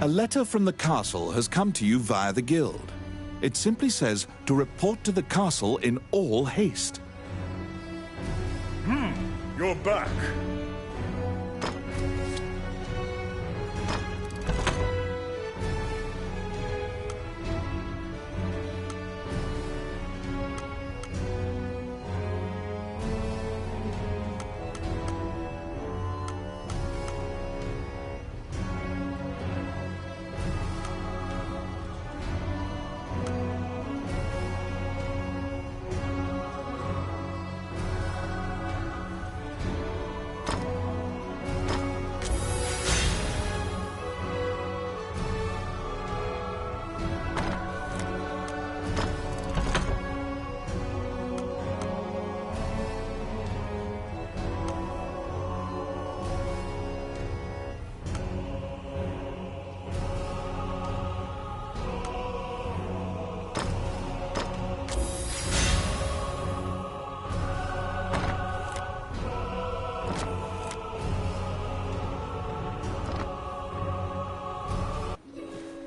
A letter from the castle has come to you via the guild. It simply says to report to the castle in all haste. You're back.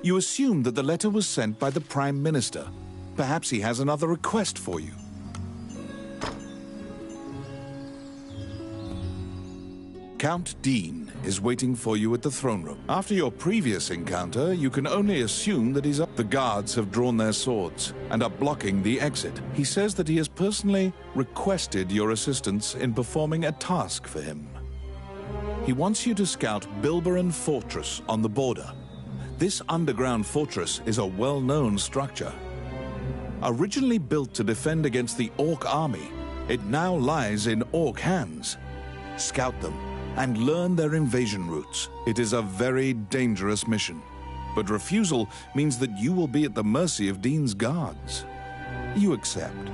You assume that the letter was sent by the Prime Minister. Perhaps he has another request for you. Count Dean is waiting for you at the throne room. After your previous encounter, you can only assume that he's up. The guards have drawn their swords and are blocking the exit. He says that he has personally requested your assistance in performing a task for him. He wants you to scout Bilberon Fortress on the border. This underground fortress is a well-known structure. Originally built to defend against the Orc army, it now lies in Orc hands. Scout them and learn their invasion routes. It is a very dangerous mission, but refusal means that you will be at the mercy of Dean's guards. You accept.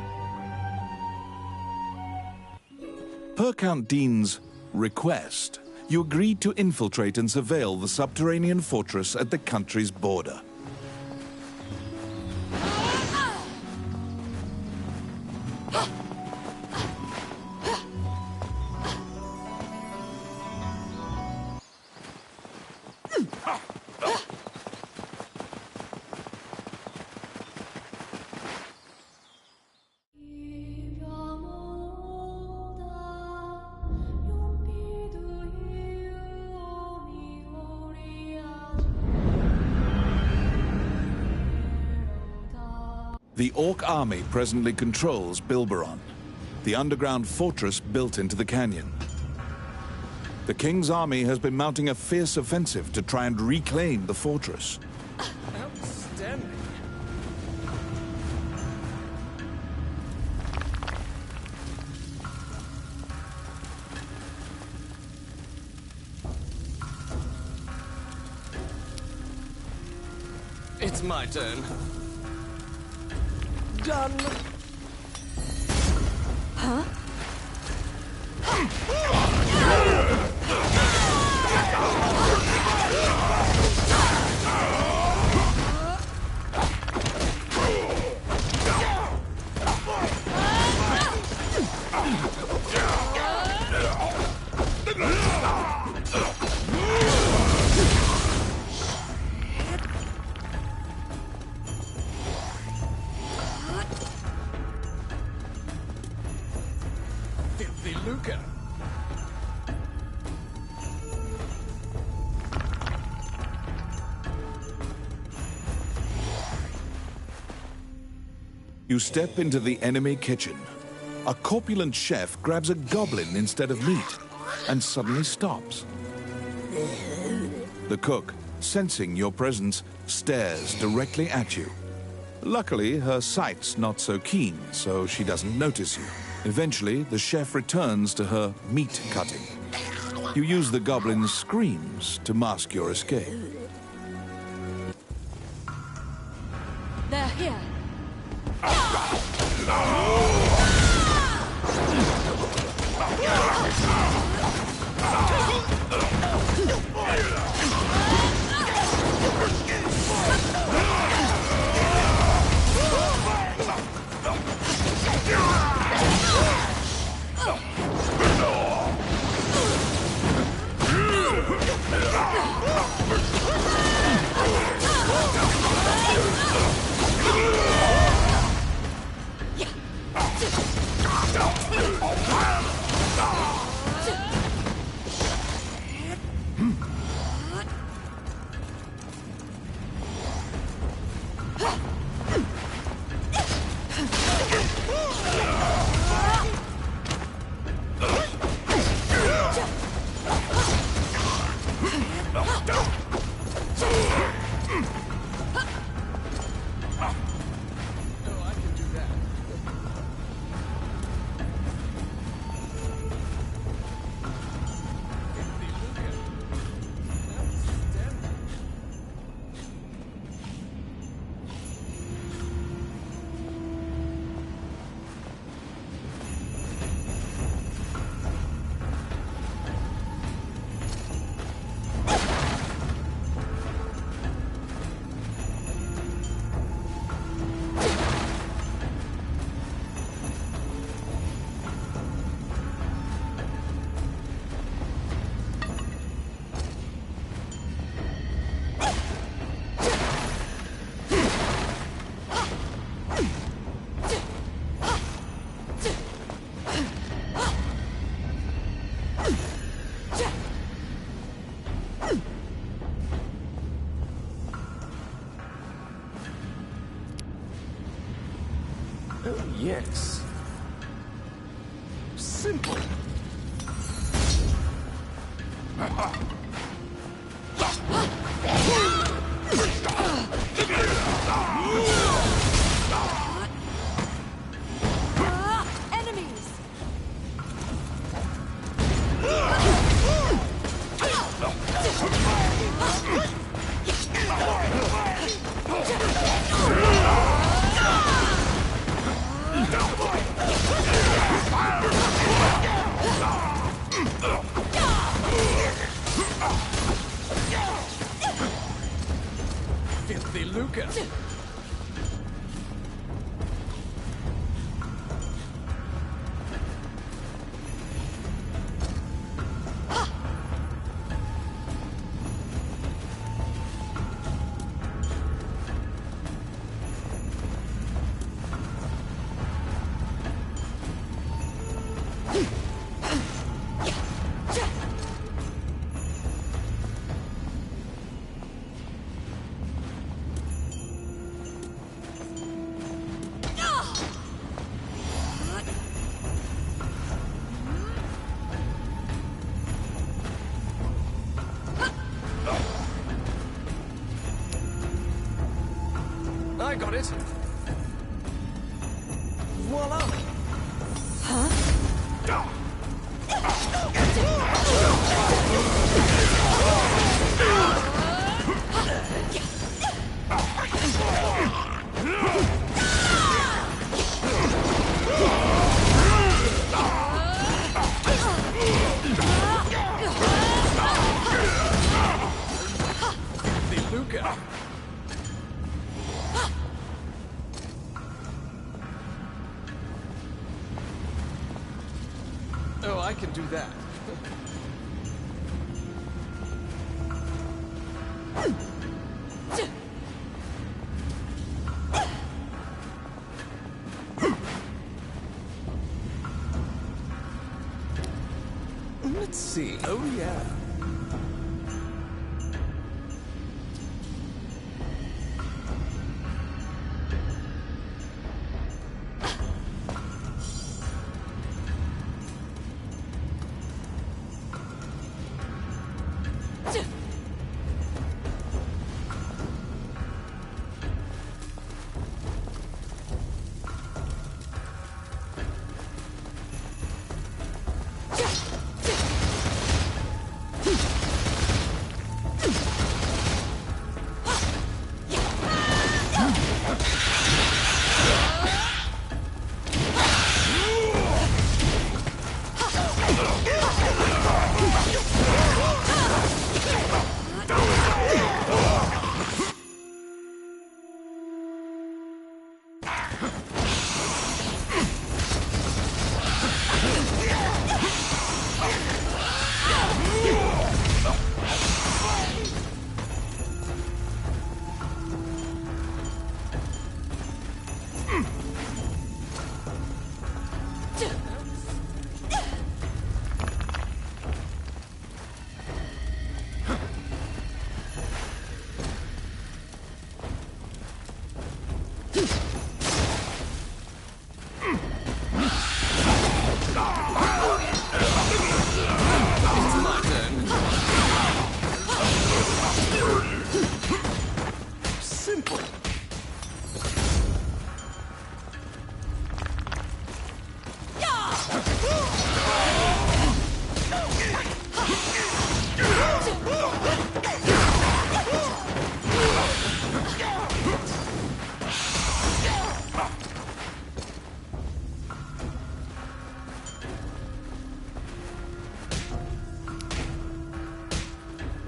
Per Count Dean's request, you agreed to infiltrate and surveil the subterranean fortress at the country's border. The Orc army presently controls Bilberon, the underground fortress built into the canyon. The King's army has been mounting a fierce offensive to try and reclaim the fortress. Outstanding. It's my turn. Done. Huh? Filthy lucre. You step into the enemy kitchen. A corpulent chef grabs a goblin instead of meat and suddenly stops. The cook, sensing your presence, stares directly at you. Luckily, her sight's not so keen, so she doesn't notice you. Eventually, the chef returns to her meat cutting. You use the goblin's screams to mask your escape. They're here. yes. Simple. Enemies! Filthy lucre. I got it. Voila. Filthy lucre. Oh, I can do that. Let's see. Oh, yeah.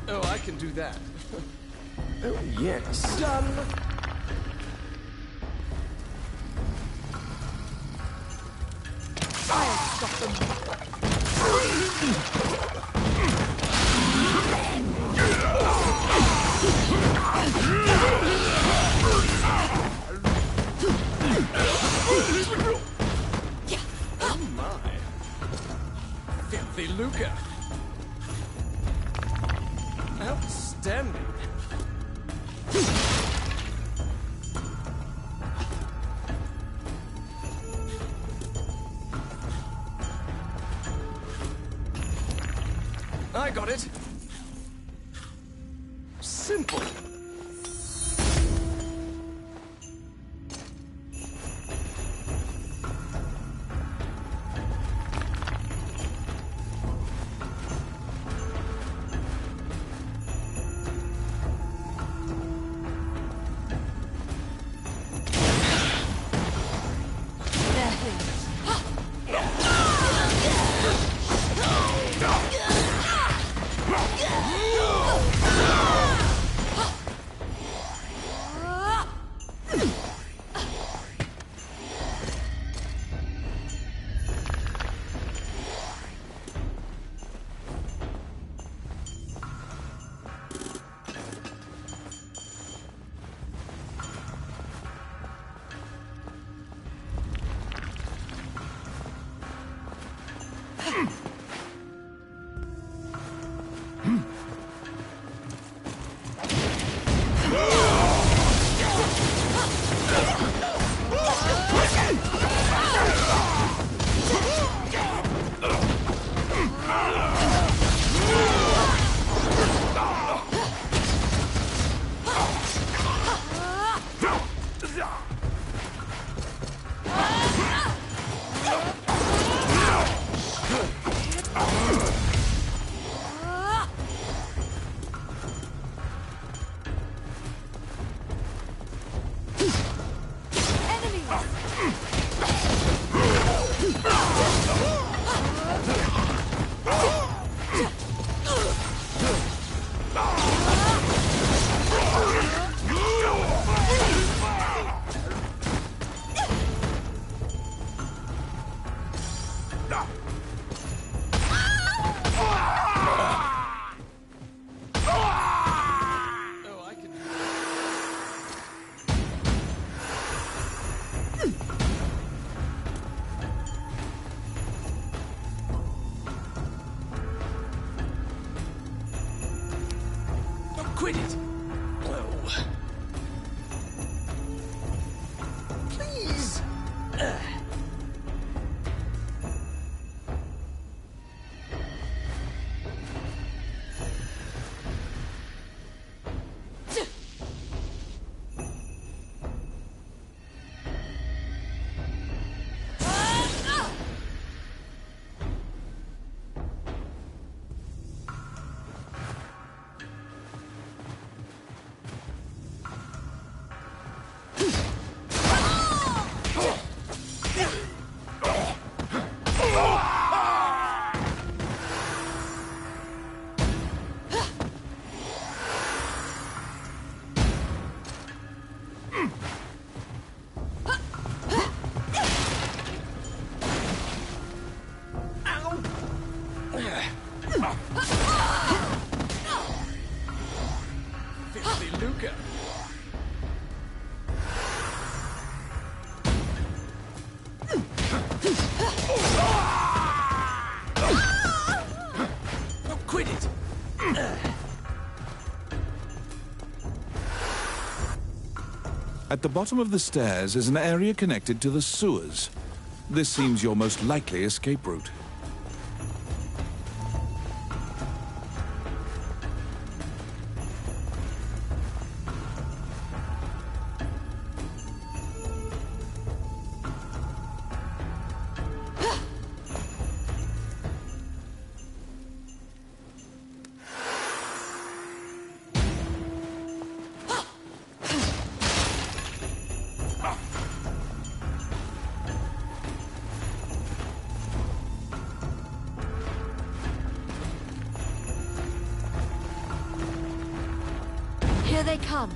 Oh, I can do that. Oh, yes. Done. I'll stop them. Oh, my. Filthy lucre. Outstanding. simple. Quit it! Oh. Please! Filthy Luca. Oh, quit it! At the bottom of the stairs is an area connected to the sewers. This seems your most likely escape route. Here they come.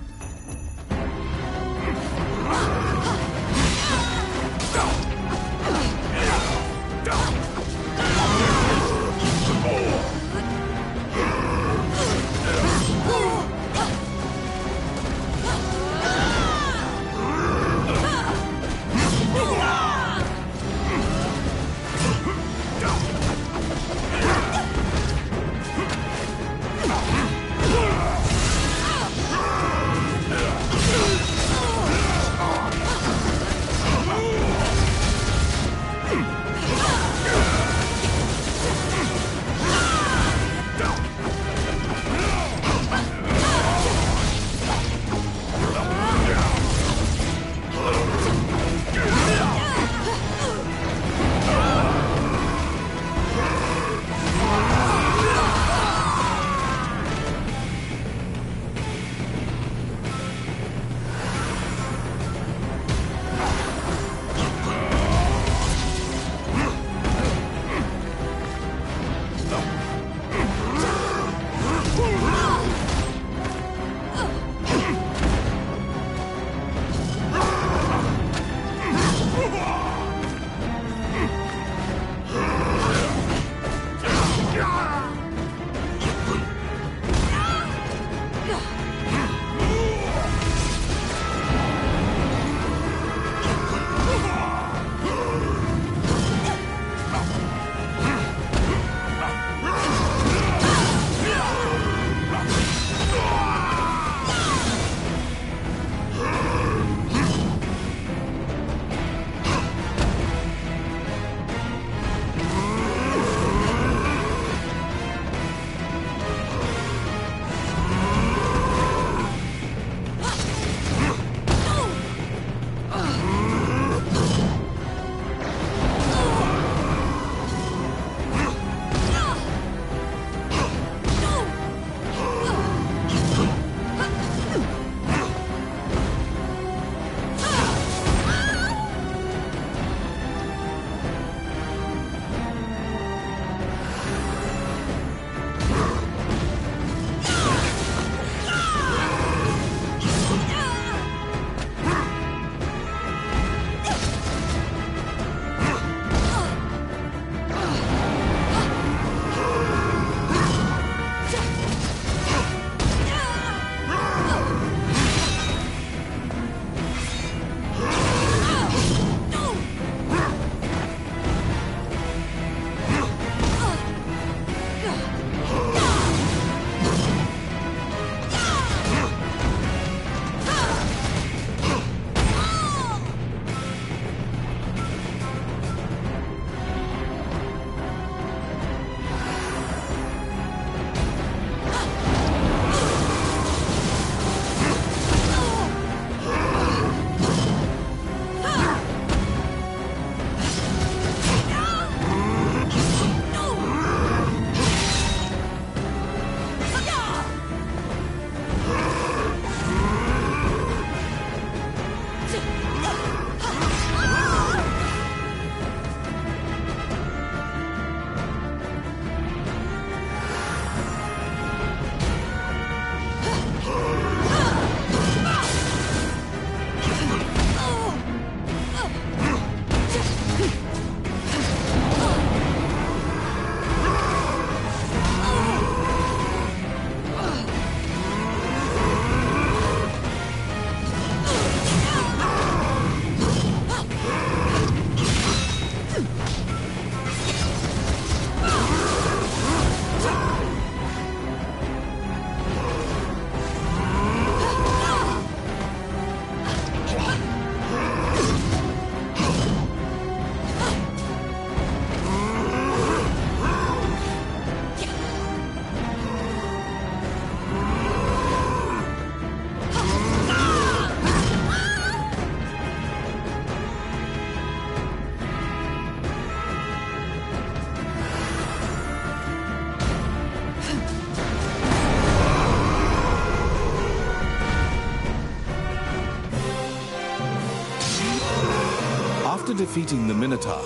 defeating the Minotaur,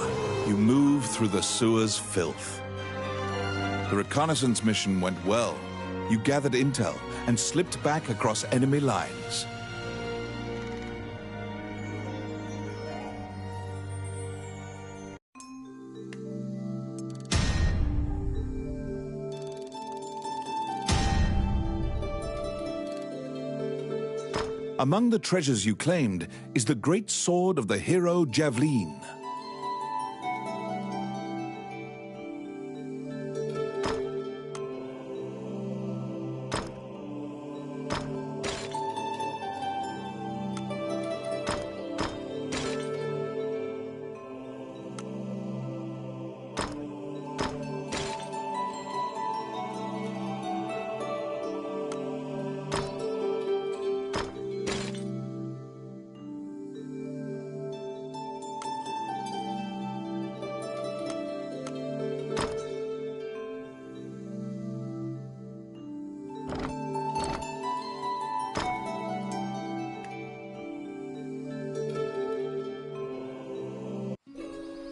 you move through the sewer's filth. The reconnaissance mission went well. You gathered intel and slipped back across enemy lines. Among the treasures you claimed is the great sword of the hero Javelin.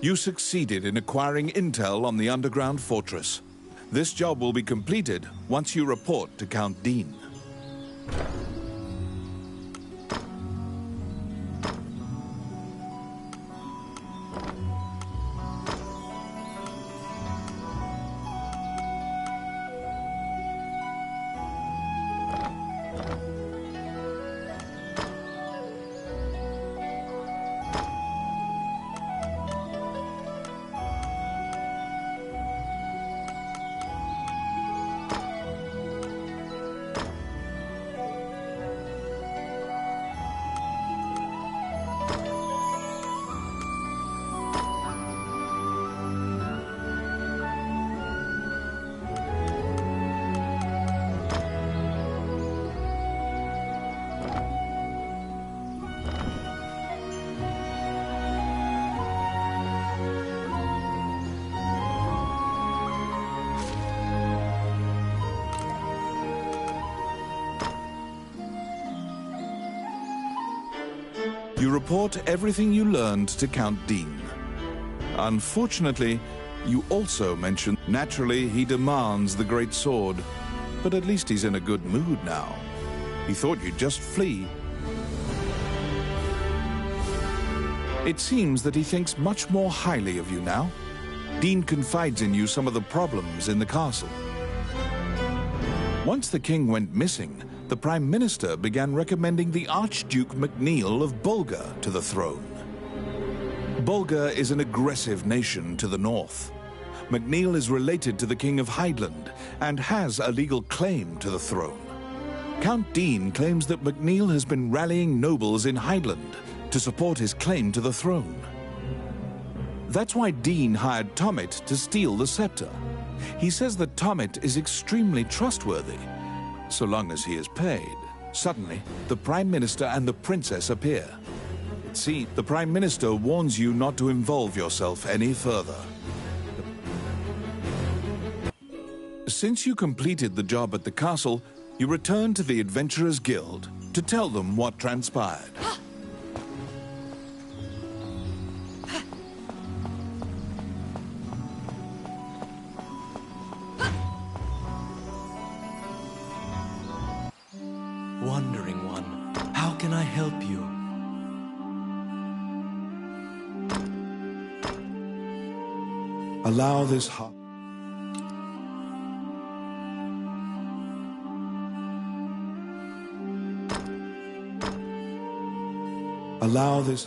You succeeded in acquiring intel on the underground fortress. This job will be completed once you report to Count Dean. You report everything you learned to Count Dean. Unfortunately, you also mention naturally he demands the great sword, but at least he's in a good mood now. He thought you'd just flee. It seems that he thinks much more highly of you now. Dean confides in you some of the problems in the castle. Once the king went missing, the Prime Minister began recommending the Archduke MacNeil of Bulgar to the throne. Bulgar is an aggressive nation to the north. MacNeil is related to the King of Highland and has a legal claim to the throne. Count Dean claims that MacNeil has been rallying nobles in Highland to support his claim to the throne. That's why Dean hired Tommet to steal the scepter. He says that Tommet is extremely trustworthy, so long as he is paid. Suddenly, the Prime Minister and the Princess appear. See, the Prime Minister warns you not to involve yourself any further. Since you completed the job at the castle, you return to the Adventurers Guild to tell them what transpired. Wandering One, how can I help you? Allow this heart. Allow this.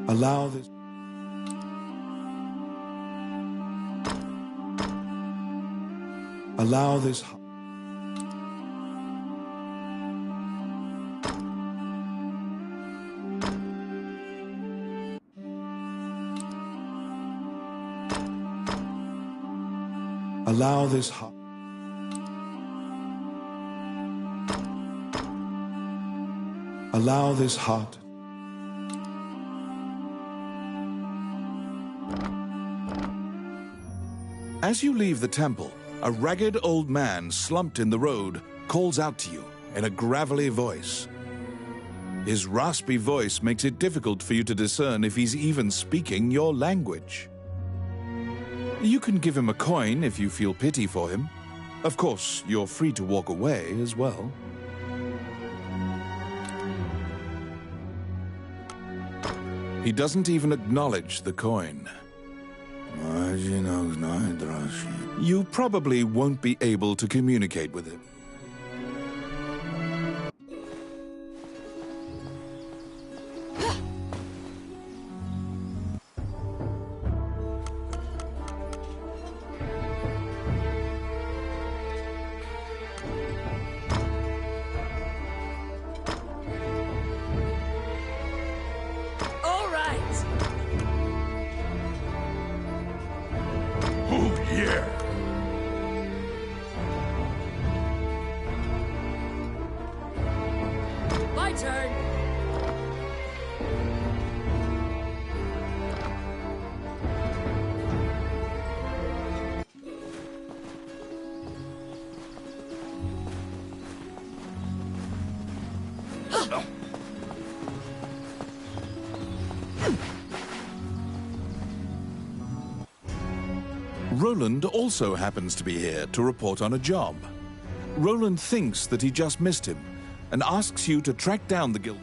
Allow this. Allow this. Allow this heart. Allow this heart. As you leave the temple, a ragged old man slumped in the road calls out to you. in a gravelly voice. His raspy voice makes it difficult for you to discern if he's even speaking your language. You can give him a coin if you feel pity for him. Of course, you're free to walk away as well. He doesn't even acknowledge the coin. You probably won't be able to communicate with him. Roland also happens to be here to report on a job. Roland thinks that he just missed him and asks you to track down the guild.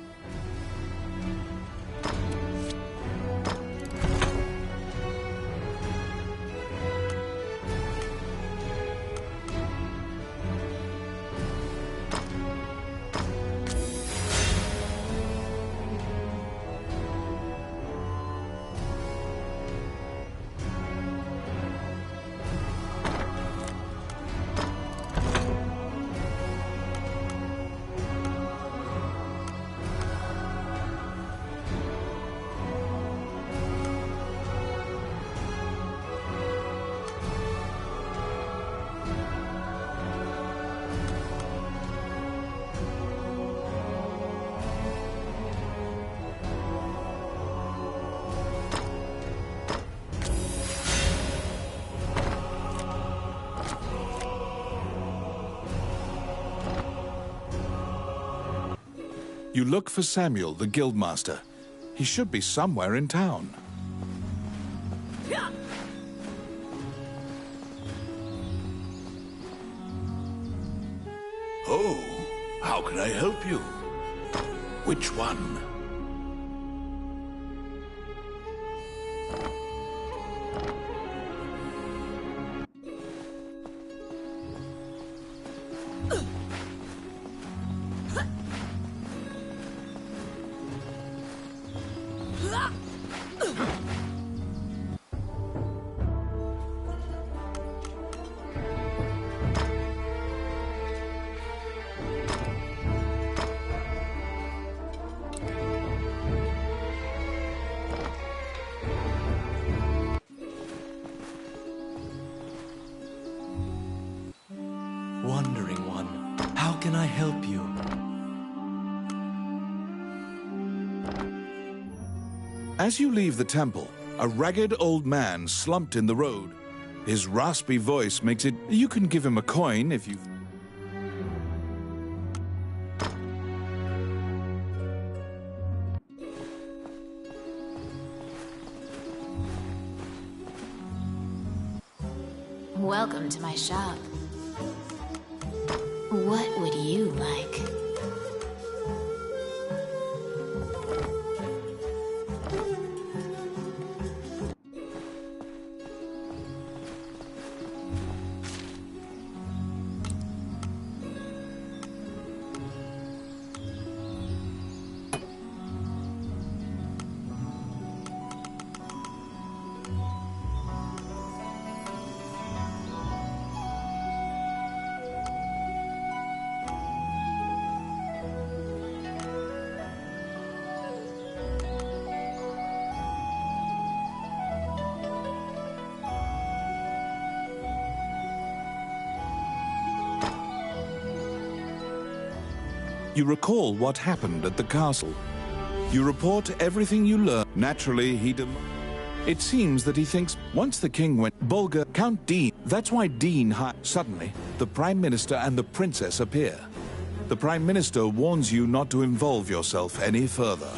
You look for Samuel, the guildmaster. He should be somewhere in town. Oh, how can I help you? Which one? Wandering one, how can I help you? As you leave the temple, a ragged old man slumped in the road. His raspy voice makes it... You can give him a coin if you... Welcome to my shop. What would you like? You recall what happened at the castle. You report everything you learn. Naturally, it seems that he thinks once the king went Bulgar, Count Dean. That's why Dean Suddenly, the Prime Minister and the Princess appear. The Prime Minister warns you not to involve yourself any further.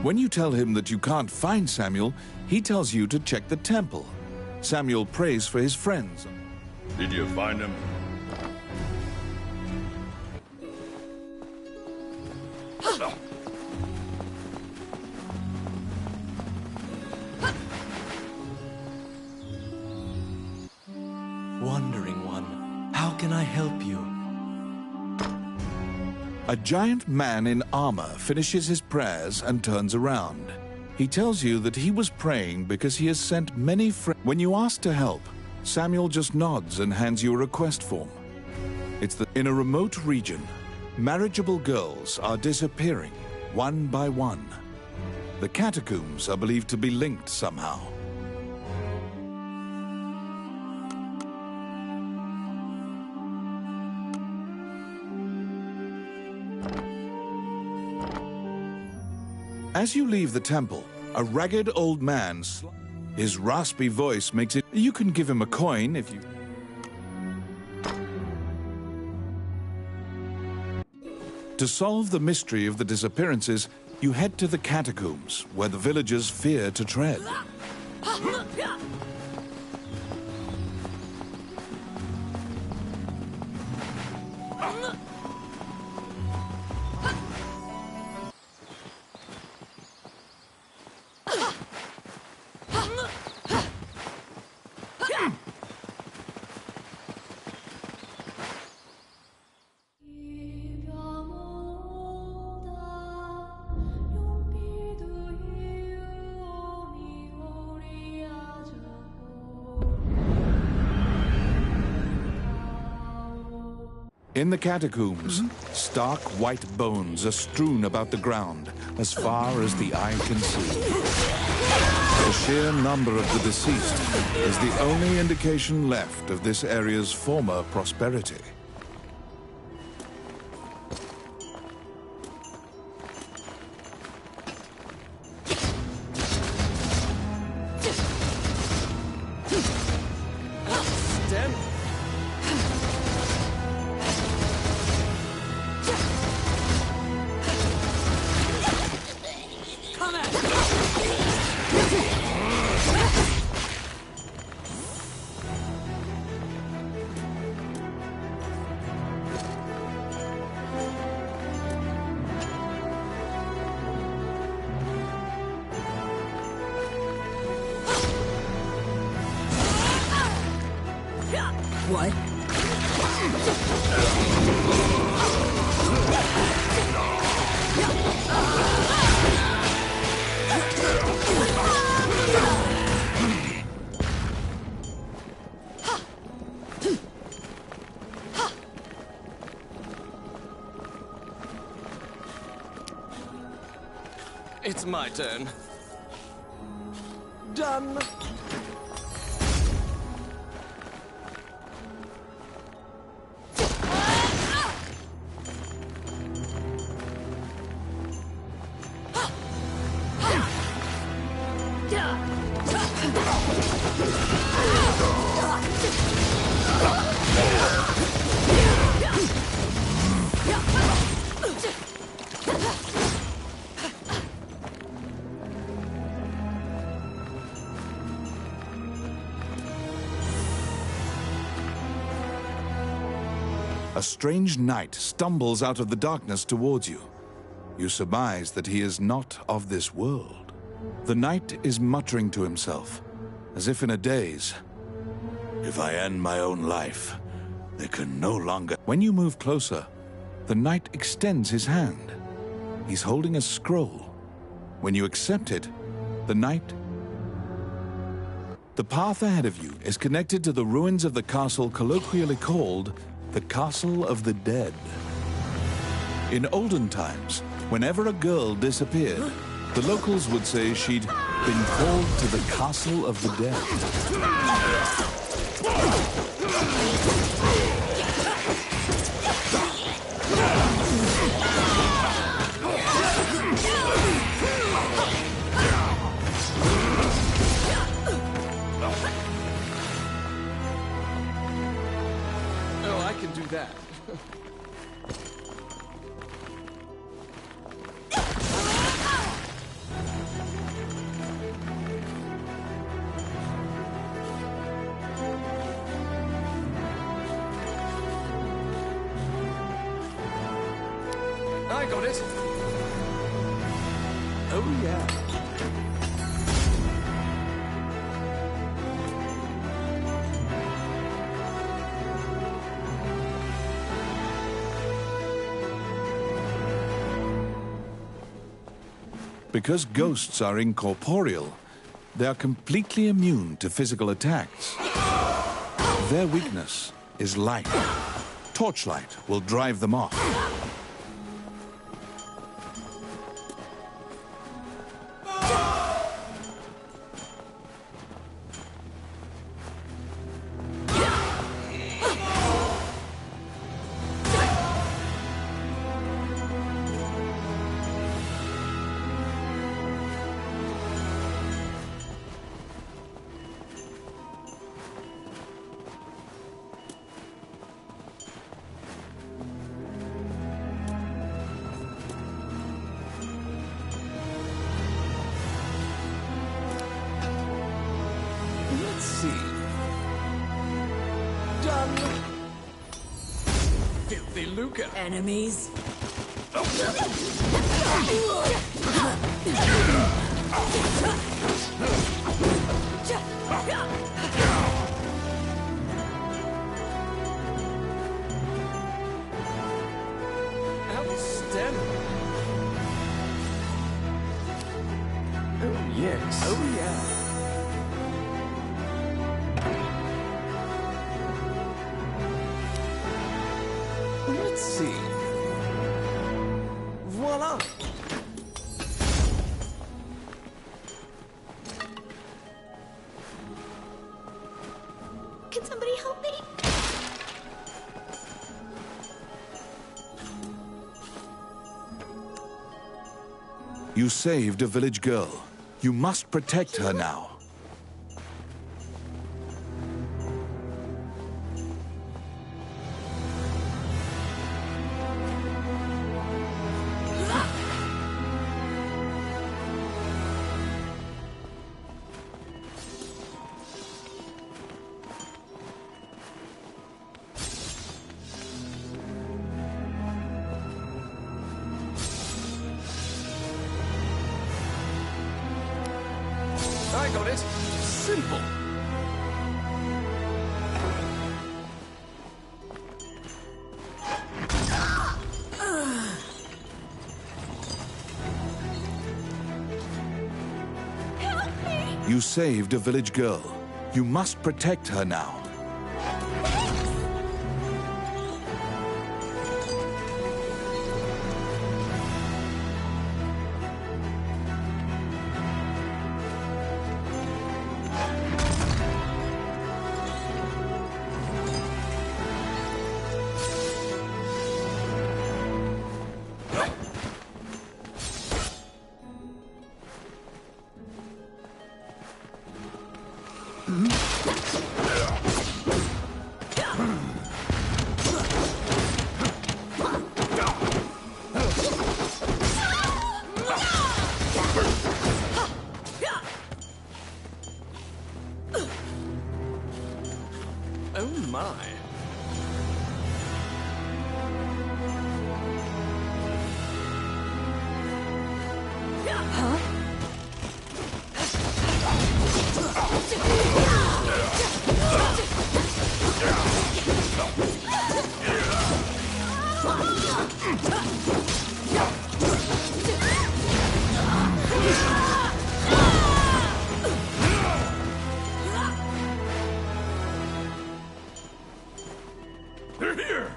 When you tell him that you can't find Samuel, he tells you to check the temple. Samuel prays for his friends. Did you find him? Wandering one, how can I help you? A giant man in armor finishes his prayers and turns around. He tells you that he was praying because he has sent many friends. When you ask to help, Samuel just nods and hands you a request form. In a remote region, marriageable girls are disappearing one by one. The catacombs are believed to be linked somehow. As you leave the temple, a ragged old man, his raspy voice makes it... You can give him a coin if you... To solve the mystery of the disappearances, you head to the catacombs, where the villagers fear to tread. In the catacombs, stark white bones are strewn about the ground as far as the eye can see. The sheer number of the deceased is the only indication left of this area's former prosperity. What? It's my turn. Done. A strange knight stumbles out of the darkness towards you. You surmise that he is not of this world. The knight is muttering to himself, as if in a daze. If I end my own life, they can no longer... When you move closer, the knight extends his hand. He's holding a scroll. When you accept it, the knight... The path ahead of you is connected to the ruins of the castle colloquially called the Castle of the Dead. In olden times, whenever a girl disappeared, the locals would say she'd been called to the Castle of the Dead. Oh, I can do that. I got it. Oh, yeah. Because ghosts are incorporeal, they are completely immune to physical attacks. Their weakness is light. Torchlight will drive them off. Let's see. Done. Filthy lucre. Enemies? Outstanding. Oh, yes. Oh, yeah. Let's see. Voila! Can somebody help me? You saved a village girl. You must protect her now. I got it. Simple. You saved a village girl. You must protect her now. Oh my. They're here!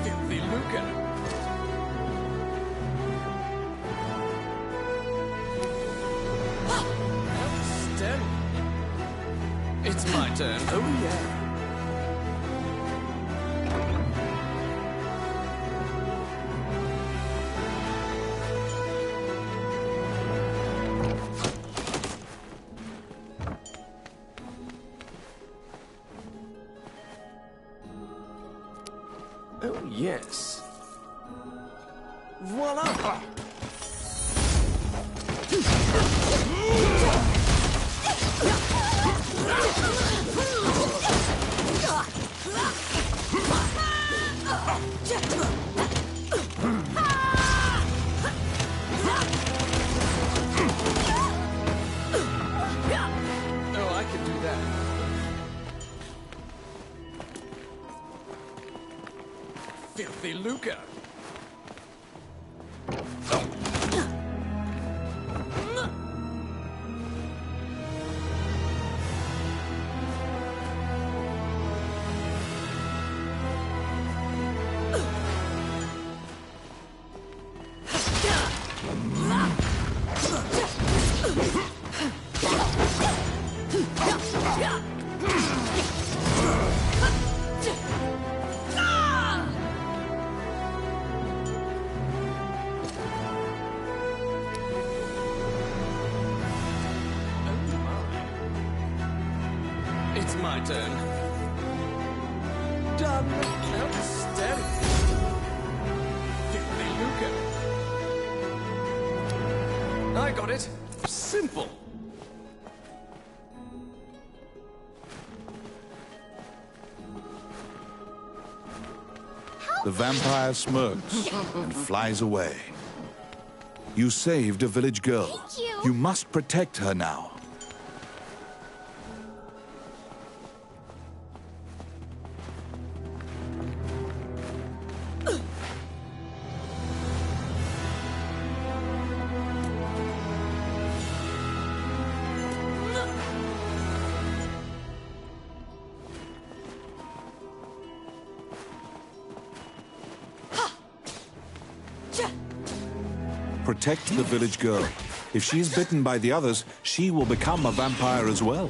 Filthy lucre. Outstanding. It's my turn. Oh yeah. Oh, yes. Voila! Oh, I can do that. Filthy lucre. It's my turn. Done. Outstanding. Filthy lucre. I got it. Simple. The vampire smirks and flies away. You saved a village girl. Thank you. You must protect her now. protect the village girl. If she is bitten by the others, she will become a vampire as well.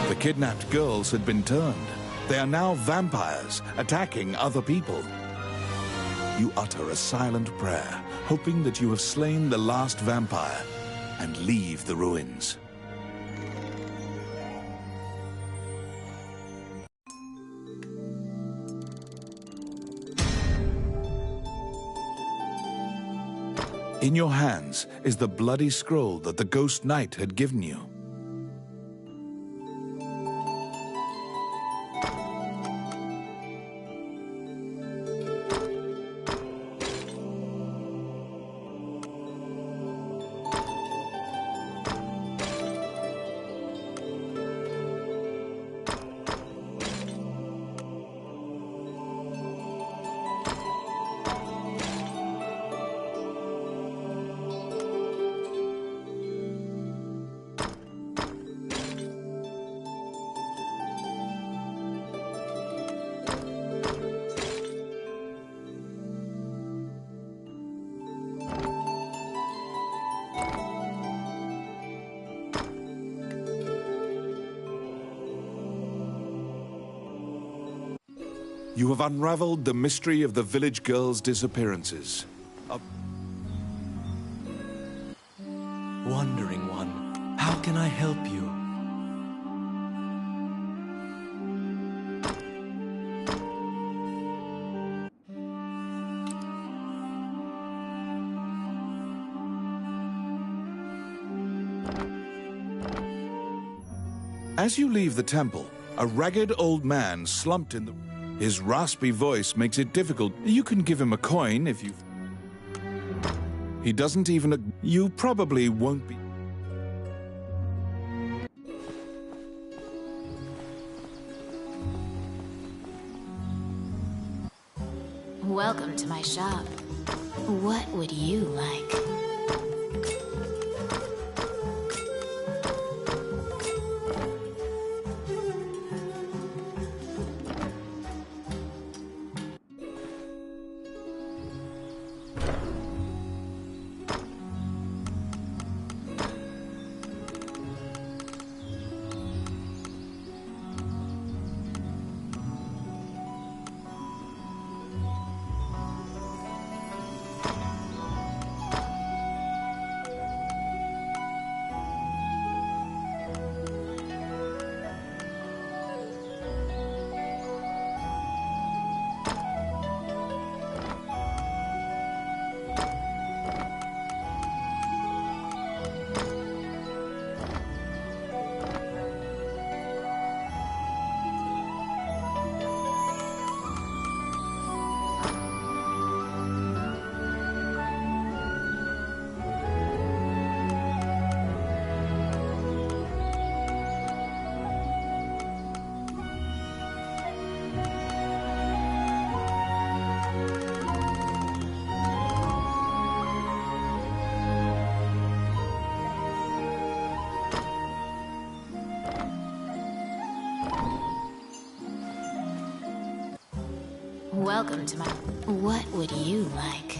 The kidnapped girls had been turned. They are now vampires, attacking other people. You utter a silent prayer, hoping that you have slain the last vampire, and leave the ruins. In your hands is the bloody scroll that the Ghost Knight had given you. You have unraveled the mystery of the village girls' disappearances. Wandering one, how can I help you? As you leave the temple, a ragged old man slumped in the... His raspy voice makes it difficult. You can give him a coin if you... He doesn't even... You probably won't be... Welcome to my shop. What would you like? Welcome to my... What would you like?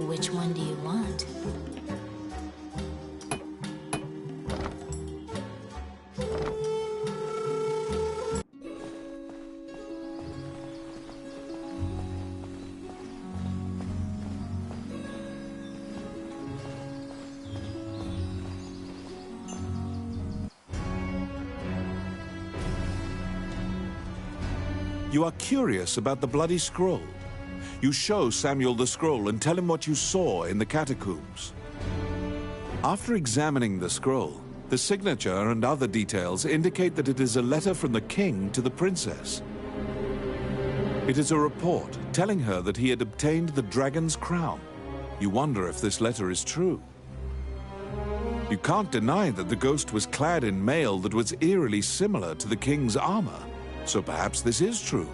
Which one do you want? You are curious about the bloody scroll. You show Samuel the scroll and tell him what you saw in the catacombs. After examining the scroll, the signature and other details indicate that it is a letter from the king to the princess. It is a report telling her that he had obtained the dragon's crown. You wonder if this letter is true. You can't deny that the ghost was clad in mail that was eerily similar to the king's armor, so perhaps this is true.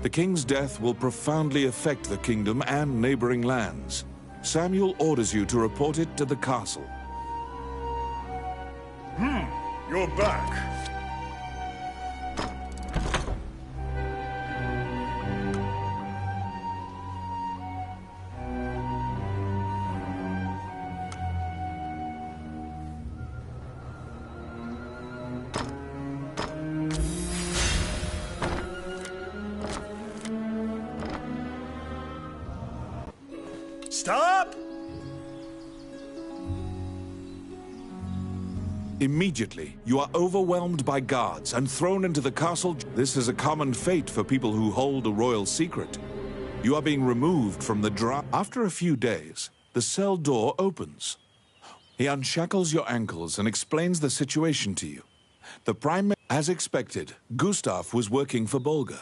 The king's death will profoundly affect the kingdom and neighboring lands. Samuel orders you to report it to the castle. You're back. Stop! Immediately, you are overwhelmed by guards and thrown into the castle. This is a common fate for people who hold a royal secret. You are being removed from the drum. After a few days, the cell door opens. He unshackles your ankles and explains the situation to you. As expected, Gustav was working for Bolga.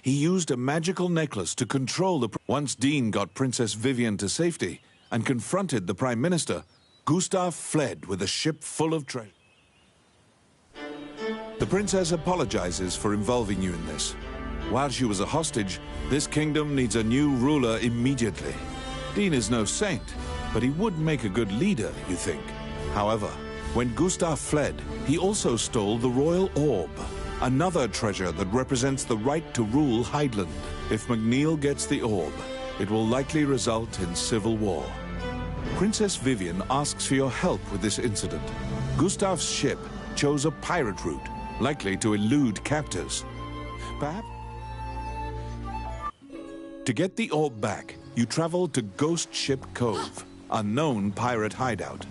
He used a magical necklace to control the... Once Dean got Princess Vivian to safety and confronted the Prime Minister, Gustav fled with a ship full of treasure. The princess apologizes for involving you in this. While she was a hostage, this kingdom needs a new ruler immediately. Dean is no saint, but he would make a good leader, you think. However, when Gustav fled, he also stole the royal orb, another treasure that represents the right to rule Heidland. If McNeil gets the orb, it will likely result in civil war. Princess Vivian asks for your help with this incident. Gustav's ship chose a pirate route, likely to elude captors. Perhaps... To get the orb back, you travel to Ghost Ship Cove, a known pirate hideout.